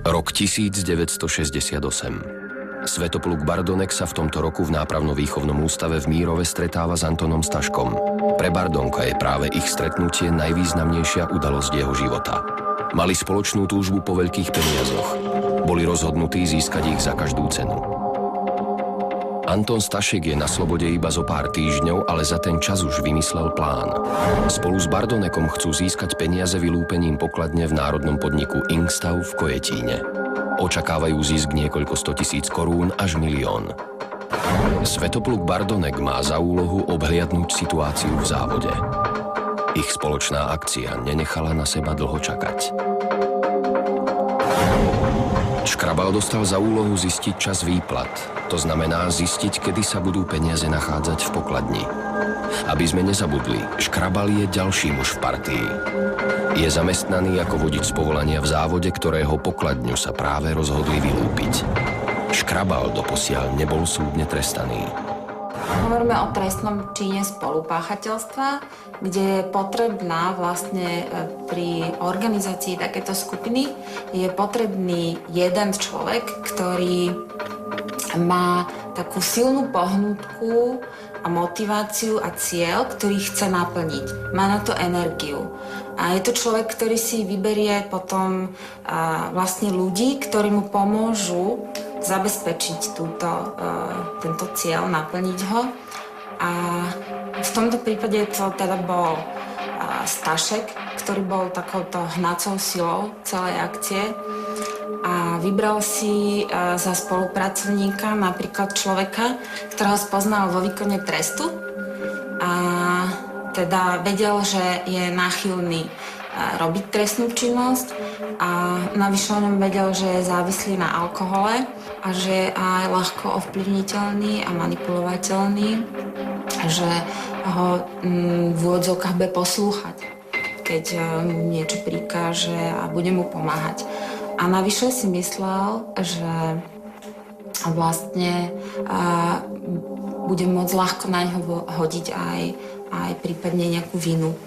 Rok 1968. Svetopluk Bardonek sa v tomto roku v nápravno-výchovnom ústave v Mírove stretáva s Antonom Staškom. Pre Bardonka je práve ich stretnutie najvýznamnejšia udalosť jeho života. Mali spoločnú túžbu po veľkých peniazoch. Boli rozhodnutí získať ich za každú cenu. Anton Stašek je na slobode iba zo pár týždňov, ale za ten čas už vymyslel plán. Spolu s Bardonekom chcú získať peniaze vylúpením pokladne v národnom podniku Ingstav v Kojetíne. Očakávajú zisk niekoľko 100 000 korún až 1 000 000. Svetopluk Bardonek má za úlohu obhliadnúť situáciu v závode. Ich spoločná akcia nenechala na seba dlho čakať. Škrabal dostal za úlohu zistiť čas výplat. To znamená zistiť, kedy sa budú peniaze nachádzať v pokladni. Aby sme nezabudli, Škrabal je ďalší muž v partii. Je zamestnaný ako vodič z povolania v závode, ktorého pokladňu sa práve rozhodli vylúpiť. Škrabal doposiaľ nebol súdne trestaný. Hovoríme o trestnom čine spolupáchateľstva, kde je potrebná vlastne pri organizácii takéto skupiny je potrebný jeden človek, ktorý má takú silnú pohnutku a motiváciu a cieľ, ktorý chce naplniť. Má na to energiu. A je to človek, ktorý si vyberie potom vlastne ľudí, ktorí mu pomôžu zabezpečiť tento cieľ, naplniť ho. A v tomto prípade to teda bol Stašek, ktorý bol takouto hnacou silou celej akcie. A vybral si za spolupracovníka napríklad človeka, ktorého spoznal vo výkone trestu. A teda vedel, že je náchylný robiť trestnú činnosť a navyše o ňom vedel, že je závislý na alkohole a že je aj ľahko ovplyvniteľný a manipulovateľný, že ho v úvodzovkách bude poslúchať, keď mu niečo prikáže a bude mu pomáhať. A navyše si myslel, že vlastne bude môcť ľahko na ňo hodiť aj prípadne nejakú vinu.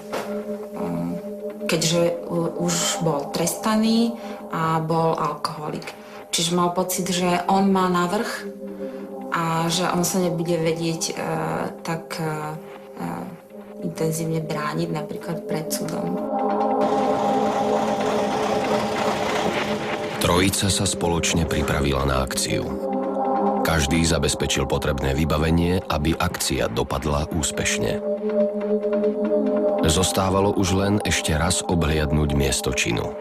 Keďže už bol trestaný a bol alkoholik. Čiže mal pocit, že on má navrch a že on sa nebude vedieť tak intenzívne brániť napríklad pred súdom. Trojica sa spoločne pripravila na akciu. Každý zabezpečil potrebné vybavenie, aby akcia dopadla úspešne. Zostávalo už len ešte raz obhliadnúť miesto činu.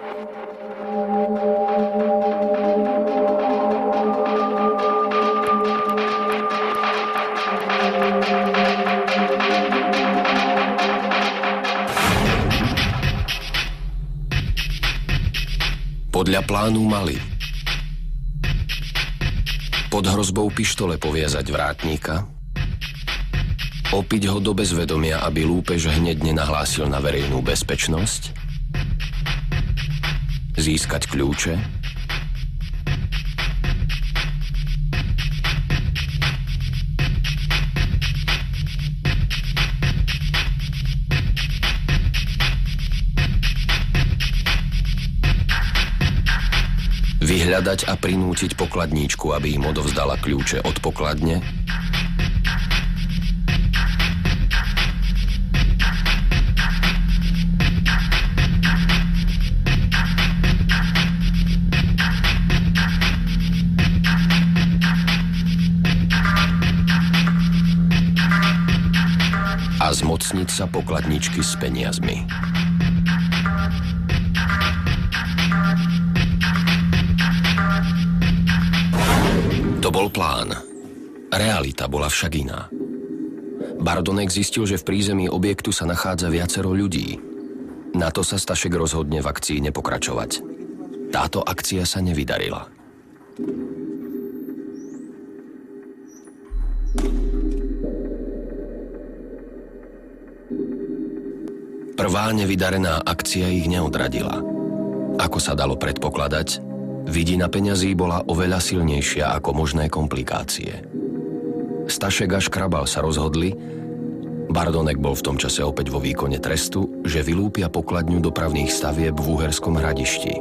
Podľa plánu mali pod hrozbou pištole poviazať vrátnika, opiť ho do bezvedomia, aby lúpež hneď nenahlásil na verejnú bezpečnosť, získať kľúče, vyhľadať a prinútiť pokladníčku, aby im odovzdala kľúče od pokladne, a zmocniť sa pokladničky s peniazmi. To bol plán. Realita bola však iná. Bardonek zistil, že v prízemí objektu sa nachádza viacero ľudí. Na to sa Stašek rozhodne v akcii nepokračovať. Táto akcia sa nevydarila. Prvá nevydarená akcia ich neodradila. Ako sa dalo predpokladať, vidina peňazí bola oveľa silnejšia ako možné komplikácie. Stašek a Škrabal sa rozhodli, Bardonek bol v tom čase opäť vo výkone trestu, že vylúpia pokladňu dopravných stavieb v Uherskom Hradišti.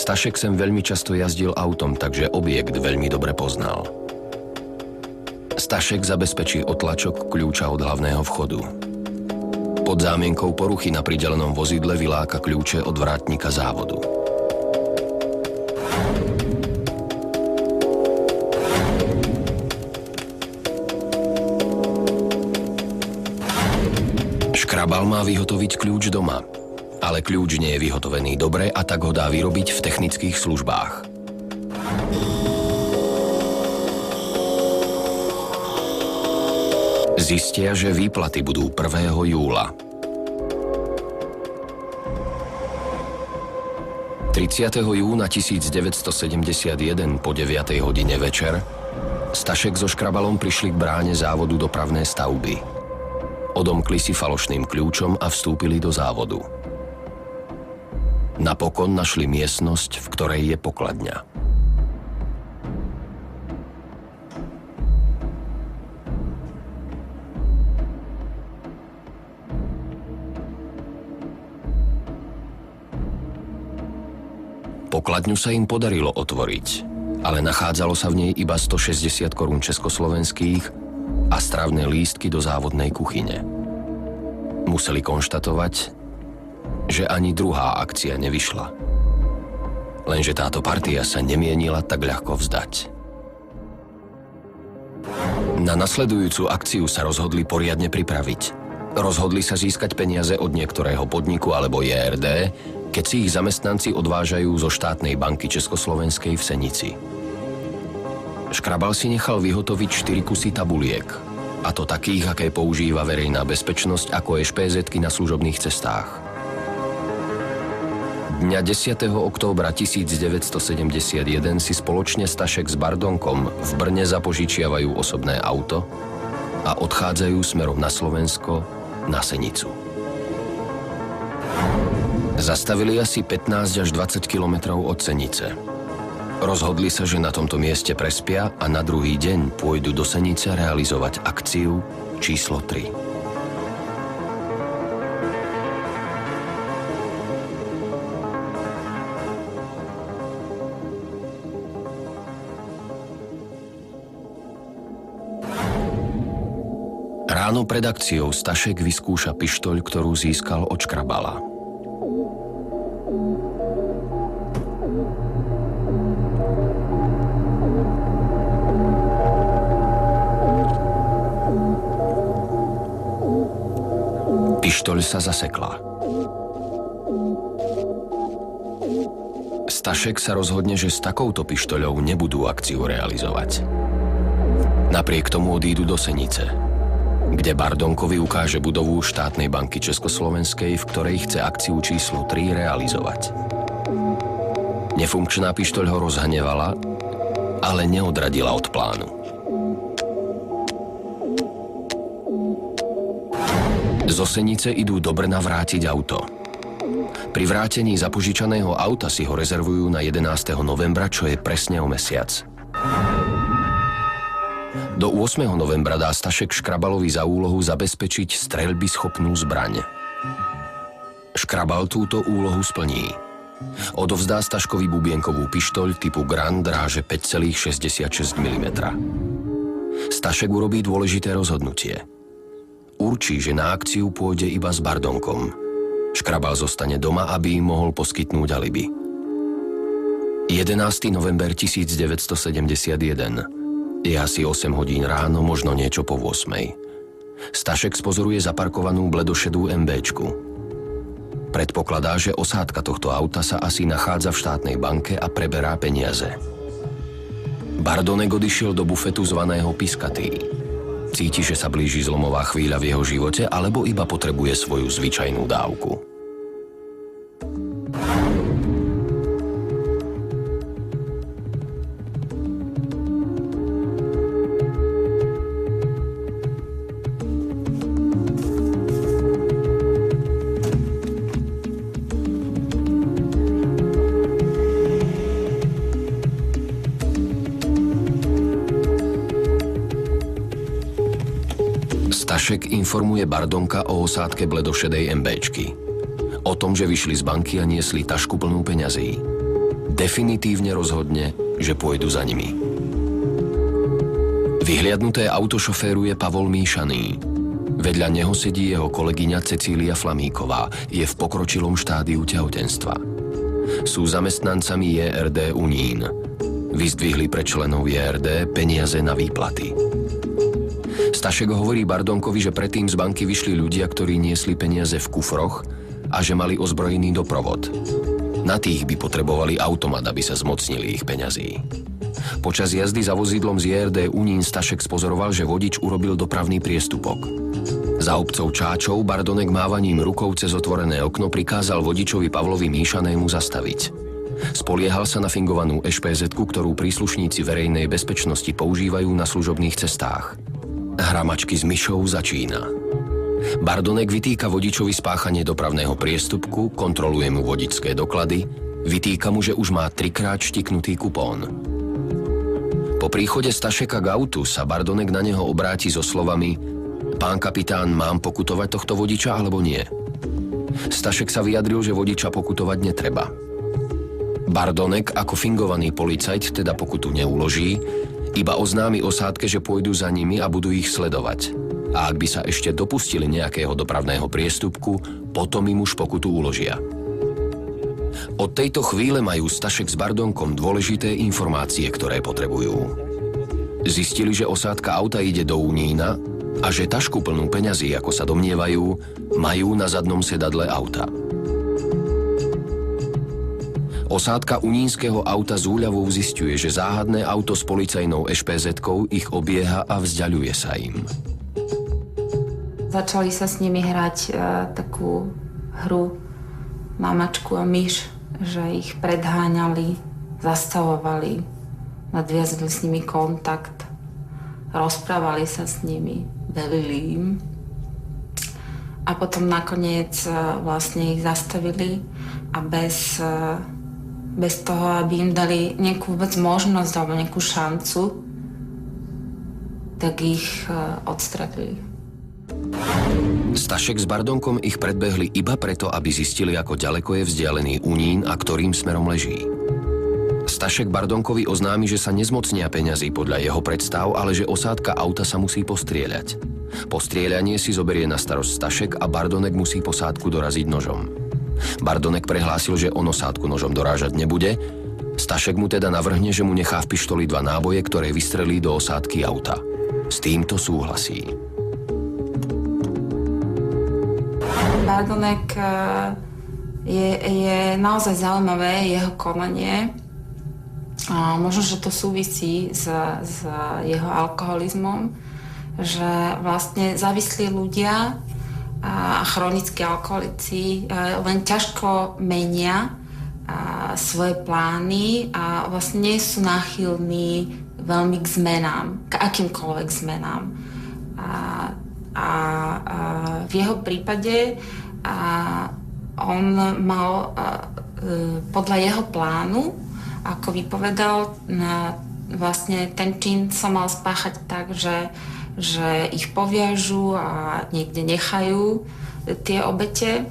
Stašek sem veľmi často jazdil autom, takže objekt veľmi dobre poznal. Stašek zabezpečí otlačok kľúča od hlavného vchodu. Pod zámienkou poruchy na pridelenom vozidle vyláka kľúče od vrátnika závodu. Škrabal má vyhotoviť kľúč doma, ale kľúč nie je vyhotovený dobre a tak ho dá vyrobiť v technických službách. Zistia, že výplaty budú 1. júla. 30. júna 1971 po 9. hodine večer Stašek so Škrabalom prišli k bráne závodu dopravné stavby. Odomkli si falošným kľúčom a vstúpili do závodu. Napokon našli miestnosť, v ktorej je pokladňa. Pokladňu sa im podarilo otvoriť, ale nachádzalo sa v nej iba 160 korún československých a stravné lístky do závodnej kuchyne. Museli konštatovať, že ani druhá akcia nevyšla. Lenže táto partia sa nemienila tak ľahko vzdať. Na nasledujúcu akciu sa rozhodli poriadne pripraviť. Rozhodli sa získať peniaze od niektorého podniku alebo JRD, keď si ich zamestnanci odvážajú zo štátnej banky Československej v Senici. Škrabal si nechal vyhotoviť 4 kusy tabuliek, a to takých, aké používa verejná bezpečnosť, ako ešpézetky na služobných cestách. Dňa 10. októbra 1971 si spoločne Stašek s Bardonkom v Brne zapožičiavajú osobné auto a odchádzajú smerom na Slovensko, na Senicu. Zastavili asi 15 až 20 kilometrov od Senice. Rozhodli sa, že na tomto mieste prespia a na druhý deň pôjdu do Senice realizovať akciu číslo 3. Ráno pred akciou Stašek vyskúša pištoľ, ktorú získal od Škrabala. Pištoľ sa zasekla. Stašek sa rozhodne, že s takouto pištoľou nebudú akciu realizovať. Napriek tomu odídu do Senice, kde Bardonkovi ukáže budovu štátnej banky Československej, v ktorej chce akciu číslo 3 realizovať. Nefunkčná pištoľ ho rozhnevala, ale neodradila od plánu. Zo Senice idú do Brna vrátiť auto. Pri vrátení zapožičaného auta si ho rezervujú na 11. novembra, čo je presne o mesiac. Do 8. novembra dá Stašek Škrabalovi za úlohu zabezpečiť streľbyschopnú zbraň. Škrabal túto úlohu splní. Odovzdá Staškovi bubienkovú pištoľ typu Grand dráže 5,66 mm. Stašek urobí dôležité rozhodnutie. Určí, že na akciu pôjde iba s Bardonkom. Škrabal zostane doma, aby im mohol poskytnúť alibi. 11. november 1971. Je asi 8 hodín ráno, možno niečo po 8. Stašek spozoruje zaparkovanú bledošedú MBčku. Predpokladá, že osádka tohto auta sa asi nachádza v štátnej banke a preberá peniaze. Bardonek odišiel do bufetu zvaného Piskatý. Cíti, že sa blíži zlomová chvíľa v jeho živote, alebo iba potrebuje svoju zvyčajnú dávku. Stašek informuje Bardonka o osádke bledošedej MBčky. O tom, že vyšli z banky a niesli tašku plnú peňazí. definitívne rozhodne, že pôjdu za nimi. Vyhliadnuté auto šoféruje Pavol Míšaný. Vedľa neho sedí jeho kolegyňa Cecília Flamíková. Je v pokročilom štádiu tehotenstva. Sú zamestnancami JRD Unín. Vyzdvihli pre členov JRD peniaze na výplaty. Stašek hovorí Bardonkovi, že predtým z banky vyšli ľudia, ktorí niesli peniaze v kufroch a že mali ozbrojený doprovod. Na tých by potrebovali automat, aby sa zmocnili ich peňazí. Počas jazdy za vozidlom z JRD Unín Stašek spozoroval, že vodič urobil dopravný priestupok. Za obcov Čáčov Bardonek mávaním rukou cez otvorené okno prikázal vodičovi Pavlovi Míšanému zastaviť. Spoliehal sa na fingovanú ešpézetku, ktorú príslušníci verejnej bezpečnosti používajú na služobných cestách. Hra mačky s myšou začína. Bardonek vytýka vodičovi spáchanie dopravného priestupku, kontroluje mu vodičské doklady, vytýka mu, že už má 3-krát štiknutý kupón. Po príchode Stašeka k autu sa Bardonek na neho obráti so slovami: Pán kapitán, mám pokutovať tohto vodiča alebo nie? Stašek sa vyjadril, že vodiča pokutovať netreba. Bardonek ako fingovaný policajt teda pokutu neuloží, iba oznámi osádke, že pôjdu za nimi a budú ich sledovať. A ak by sa ešte dopustili nejakého dopravného priestupku, potom im už pokutu uložia. Od tejto chvíle majú Stašek s Bardonkom dôležité informácie, ktoré potrebujú. Zistili, že osádka auta ide do Unína a že tašku plnú peňazí, ako sa domnievajú, majú na zadnom sedadle auta. Osádka unínskeho auta z úľavou zisťuje, že záhadné auto s policajnou ešpézetkou ich obieha a vzdialuje sa im. Začali sa s nimi hrať takú hru mamačku a myš, že ich predháňali, zastavovali, nadviazali s nimi kontakt, rozprávali sa s nimi, velili im. A potom nakoniec vlastne ich zastavili a bez toho, aby im dali nejakú vôbec možnosť alebo nejakú šancu, tak ich odstredili. Stašek s Bardonkom ich predbehli iba preto, aby zistili, ako ďaleko je vzdialený Unín a ktorým smerom leží. Stašek Bardonkovi oznámi, že sa nezmocnia peňazí podľa jeho predstav, ale že osádka auta sa musí postrieľať. Postrieľanie si zoberie na starosť Stašek a Bardonek musí posádku doraziť nožom. Bardonek prehlásil, že on osádku nožom dorážať nebude. Stašek mu teda navrhne, že mu nechá v pištoli 2 náboje, ktoré vystrelí do osádky auta. S týmto súhlasí. Bardonek je naozaj zaujímavé, jeho konanie. A možno, že to súvisí s jeho alkoholizmom, že vlastne závislí ľudia a chronickí alkoholici len ťažko menia svoje plány a vlastne nie sú náchylní veľmi k zmenám, k akýmkoľvek zmenám. A v jeho prípade on mal podľa jeho plánu, ako vypovedal, vlastne ten čin sa mal spáchať tak, že ich poviažu a niekde nechajú tie obete.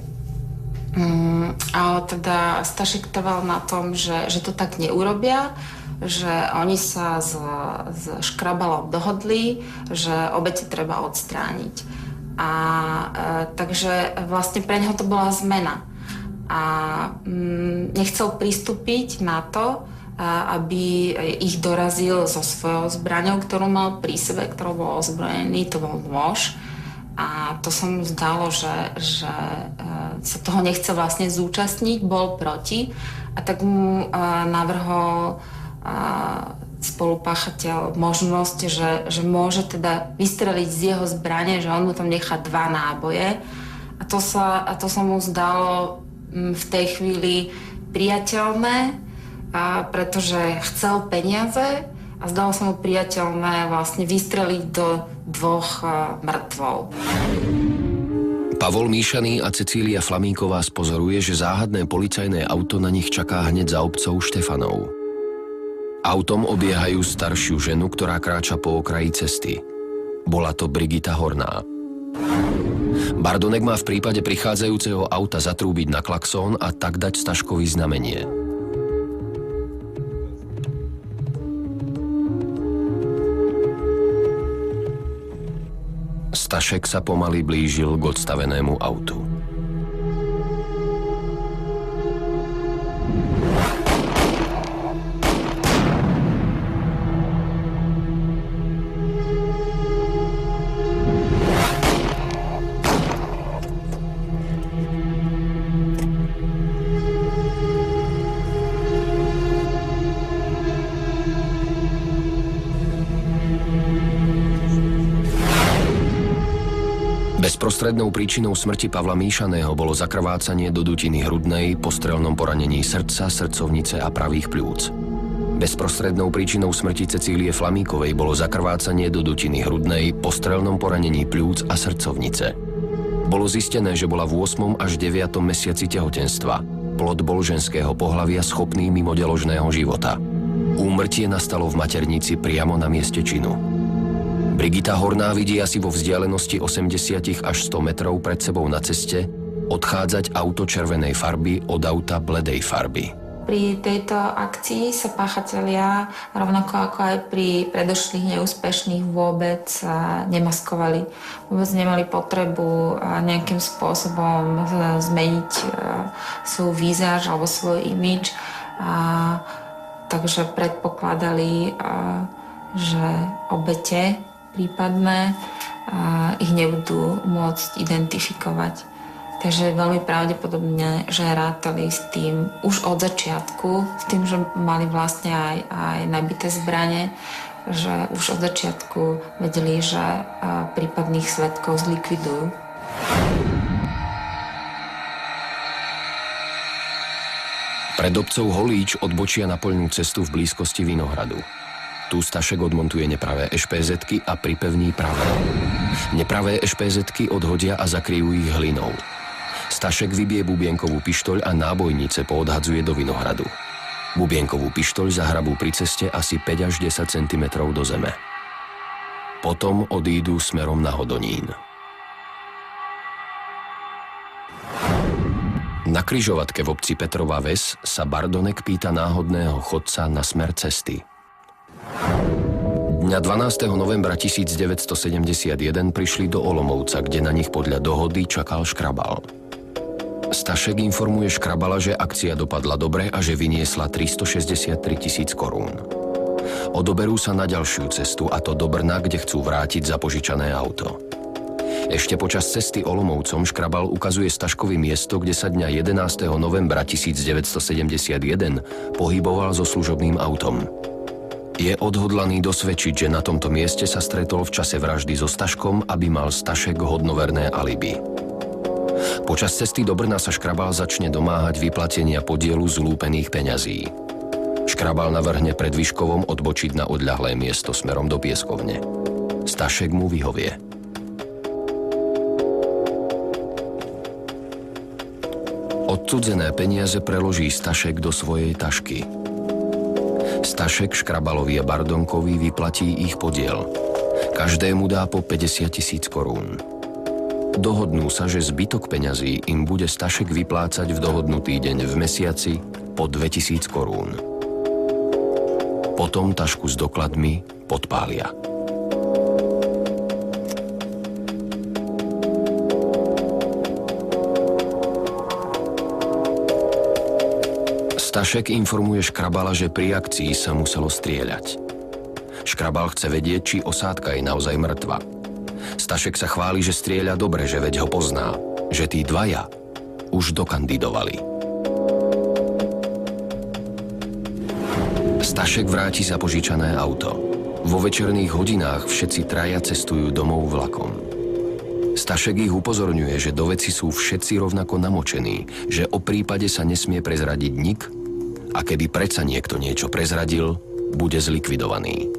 Ale teda Stašek trval na tom, že to tak neurobia, že oni sa s Škrabalom dohodli, že obete treba odstrániť. Takže vlastne pre neho to bola zmena. A nechcel pristúpiť na to, aby ich dorazil so svojou zbraňou, ktorú mal pri sebe, ktorou bol ozbrojený, to bol nôž. A to sa mu zdalo, že sa toho nechce vlastne zúčastniť, bol proti. A tak mu navrhol spolupáchateľ možnosť, že môže teda vystreliť z jeho zbrane, že on mu tam nechá 2 náboje. A to sa mu zdalo v tej chvíli priateľné, pretože chcel peniaze a zdalo sa mu priateľné vlastne vystreliť do 2 mŕtvol. Pavol Míšaný a Cecília Flamíková spozoruje, že záhadné policajné auto na nich čaká hneď za obcov Štefanov. Autom obiehajú staršiu ženu, ktorá kráča po okraji cesty. Bola to Brigita Horná. Bardonek má v prípade prichádzajúceho auta zatrúbiť na klaxón a tak dať Staškovi znamenie. Stašek sa pomaly blížil k odstavenému autu. Bezprostrednou príčinou smrti Pavla Míšaného bolo zakrvácanie do dutiny hrudnej po strelnom poranení srdca, srdcovnice a pravých pľúc. Bezprostrednou príčinou smrti Cecílie Flamíkovej bolo zakrvácanie do dutiny hrudnej po strelnom poranení pľúc a srdcovnice. Bolo zistené, že bola v 8. až 9. mesiaci tehotenstva. Plod bol ženského pohlavia schopný mimodeložného života. Úmrtie nastalo v maternici priamo na mieste činu. Brigita Horná vidí asi vo vzdialenosti 80 až 100 metrov pred sebou na ceste odchádzať auto červenej farby od auta bledej farby. Pri tejto akcii sa páchatelia, rovnako ako aj pri predošlých neúspešných, vôbec nemaskovali. Vôbec nemali potrebu nejakým spôsobom zmeniť svoj výzáž alebo svoj imidž. Takže predpokladali, že obete prípadné ich nebudú môcť identifikovať. Takže veľmi pravdepodobne, že rátali s tým už od začiatku, s tým, že mali vlastne aj nabité zbrane, že už od začiatku vedeli, že prípadných svedkov zlikvidujú. Pred obcov Holíč odbočia na poľnú cestu v blízkosti Vinohradu. Tu Stašek odmontuje nepravé ešpézetky a pripevní pravé. Nepravé ešpézetky odhodia a zakryjú ich hlinou. Stašek vybije bubienkovú pištoľ a nábojnice poodhadzuje do Vinohradu. Bubienkovú pištoľ zahrabú pri ceste asi 5 až 10 cm do zeme. Potom odídu smerom na Hodonín. Na križovatke v obci Petrova Ves sa Bardonek pýta náhodného chodca na smer cesty. Dňa 12. novembra 1971 prišli do Olomovca, kde na nich podľa dohody čakal Škrabal. Stašek informuje Škrabala, že akcia dopadla dobre a že vyniesla 363 000 korún. Odoberú sa na ďalšiu cestu, a to do Brna, kde chcú vrátiť zapožičané auto. Ešte počas cesty Olomovcom Škrabal ukazuje Staškovi miesto, kde sa dňa 11. novembra 1971 pohyboval so služobným autom. Je odhodlaný dosvedčiť, že na tomto mieste sa stretol v čase vraždy so Staškom, aby mal Stašek hodnoverné alibi. Počas cesty do Brna sa Škrabal začne domáhať vyplatenia podielu z lúpených peňazí. Škrabal navrhne pred Vyškovom odbočiť na odľahlé miesto smerom do Pieskovne. Stašek mu vyhovie. Odcudzené peniaze preloží Stašek do svojej tašky. Stašek Škrabalovi a Bardonkovi vyplatí ich podiel. Každému dá po 50 000 korún. Dohodnú sa, že zbytok peňazí im bude Stašek vyplácať v dohodnutý deň v mesiaci po 2000 korún. Potom tašku s dokladmi podpália. Stašek informuje Škrabala, že pri akcii sa muselo strieľať. Škrabal chce vedieť, či osádka je naozaj mŕtva. Stašek sa chváli, že strieľa dobre, že veď ho pozná, že tí dvaja už dokandidovali. Stašek vráti zapožičané auto. Vo večerných hodinách všetci traja cestujú domov vlakom. Stašek ich upozorňuje, že do veci sú všetci rovnako namočení, že o prípade sa nesmie prezradiť nik a keby predsa niekto niečo prezradil, bude zlikvidovaný.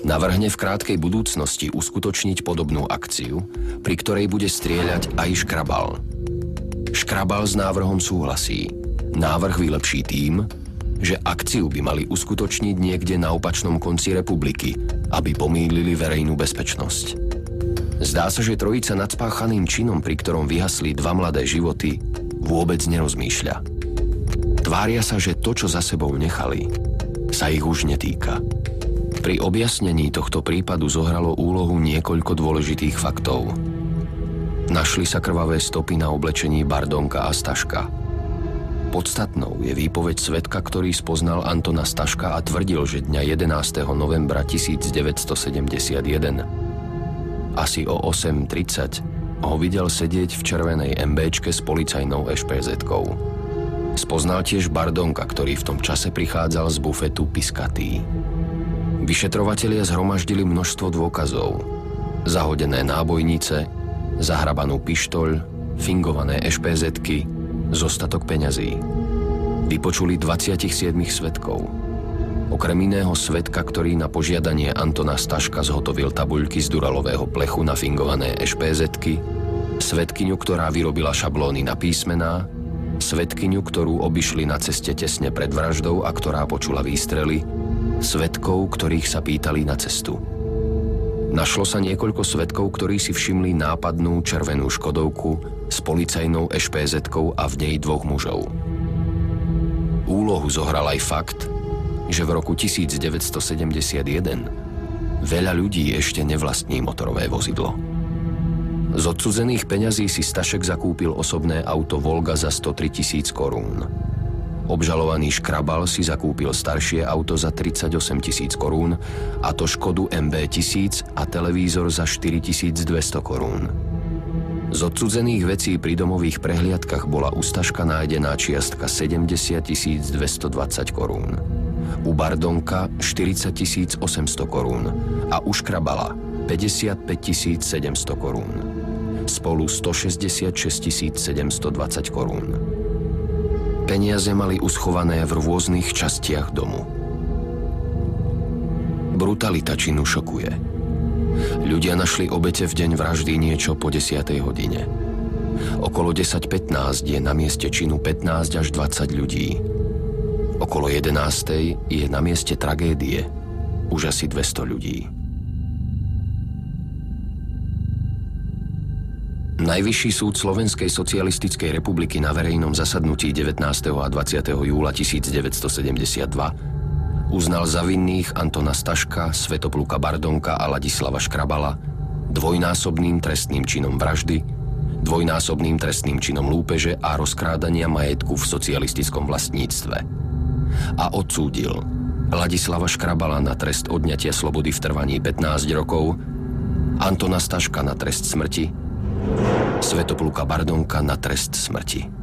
Navrhne v krátkej budúcnosti uskutočniť podobnú akciu, pri ktorej bude strieľať aj Škrabal. Škrabal s návrhom súhlasí. Návrh vylepší tým, že akciu by mali uskutočniť niekde na opačnom konci republiky, aby pomýlili verejnú bezpečnosť. Zdá sa, že trojica nad spáchaným činom, pri ktorom vyhasli dva mladé životy, vôbec nerozmýšľa. Tvária sa, že to, čo za sebou nechali, sa ich už netýka. Pri objasnení tohto prípadu zohralo úlohu niekoľko dôležitých faktov. Našli sa krvavé stopy na oblečení Bardonka a Staška. Podstatnou je výpoveď svedka, ktorý spoznal Antona Staška a tvrdil, že dňa 11. novembra 1971 asi o 8:30 ho videl sedieť v červenej MBčke s policajnou ešpézetkou. Spoznal tiež Bardonka, ktorý v tom čase prichádzal z bufetu Piskatý. Vyšetrovatelia zhromaždili množstvo dôkazov. Zahodené nábojnice, zahrabanú pištoľ, fingované ešpézetky, zostatok peňazí. Vypočuli 27 svedkov. Okrem iného svedka, ktorý na požiadanie Antona Staška zhotovil tabuľky z duralového plechu na fingované ešpézetky, svedkyňu, ktorá vyrobila šablóny na písmená, svedkyňu, ktorú obišli na ceste tesne pred vraždou a ktorá počula výstrely, svedkov, ktorých sa pýtali na cestu. Našlo sa niekoľko svedkov, ktorí si všimli nápadnú červenú škodovku s policajnou ešpézetkou a v nej dvoch mužov. Úlohu zohral aj fakt, že v roku 1971 veľa ľudí ešte nevlastní motorové vozidlo. Z odsudzených peňazí si Stašek zakúpil osobné auto Volga za 103 000 korún. Obžalovaný Škrabal si zakúpil staršie auto za 38 000 korún, a to Škodu MB 1000 a televízor za 4200 korún. Z odsudzených vecí pri domových prehliadkach bola u Staška nájdená čiastka 70 220 korún. U Bardonka 40 800 korún a u Škrabala 55 700 korún. Spolu 166 720 korún. Peniaze mali uschované v rôznych častiach domu. Brutalita činu šokuje. Ľudia našli obete v deň vraždy niečo po 10. hodine. Okolo 10:15 je na mieste činu 15 až 20 ľudí. Okolo 11. je na mieste tragédie už asi 200 ľudí. Najvyšší súd Slovenskej socialistickej republiky na verejnom zasadnutí 19. a 20. júla 1972 uznal za vinných Antona Staška, Svätopluka Bardonka a Ladislava Škrabala dvojnásobným trestným činom vraždy, dvojnásobným trestným činom lúpeže a rozkrádania majetku v socialistickom vlastníctve. A odsúdil Ladislava Škrabala na trest odňatia slobody v trvaní 15 rokov, Antona Staška na trest smrti, Svätopluka Bardonka na trest smrti.